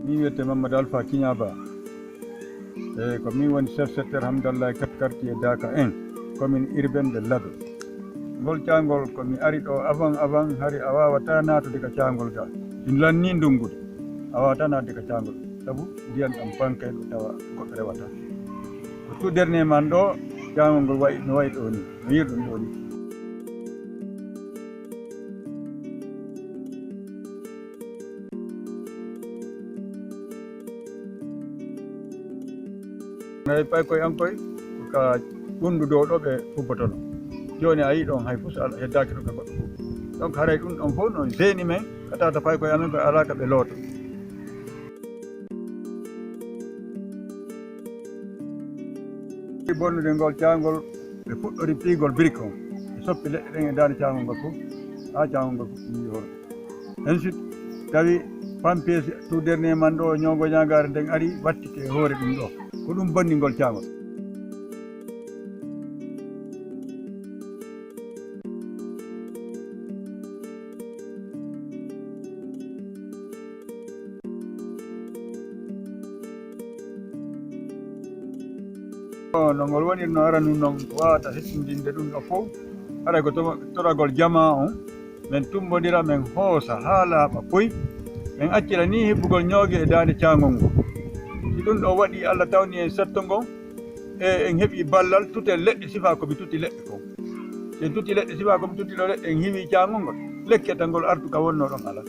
Mi wiyete Mammadu Alfa Kiña BAH. Ko min woni chef secteur hamdallahi 4 quartier Daaka 1 commune urbaine de Labe. Ngol caangol ko mi ari ɗo avant hari a wawata natude ka caangol ga. In lanni ndungude a wawata natude ka caangol sabu ndiyam ɗam bankay ɗo tawa goɗɗo rewata. Ko tout dernier man ɗo caangol ngol wayi no wayi ɗo ni no yirɗum ɗo ni. Ngai pay koye an koye ka ɓundu dow ɗo ɓe fubbotono joni a yi ɗon hay fuu so Allah heddaki ɗo ka goɗɗo fof donc haray ɗum ɗon fof no seeni men ka tawata pay koye amen koye alaka ɓe looto. Bonnude ngol caangol ɓe puɗɗori piigol brique on ɓe soppi leɗɗe ɗen e dande caangol ngol fof ha caangol ngol fuɗɗi hono ensuite tawi pampesi tout dernier man ɗo ñogo ñagare nden ari wattike e hoore ɗum ɗo ko ɗum bonni ngol caangol. No ngol woni no aranu noon wawata hettindinde ɗum ɗo fof haray ko toragol jama on min tumbodira min hoosa ha laaɓa poy min accira ni hebbugol ñoogue e dande caangol ngol si ɗum ɗo waɗi Allah tawni en setto ngon e en heeɓi ballal tute leɗɗe sifa komi tuti leɗɗe kon en tuti leɗɗe sifa komi tuti ɗo leɗɗe en hiwi caangol ngol lekketa ngol artu ka wonno ɗon ala.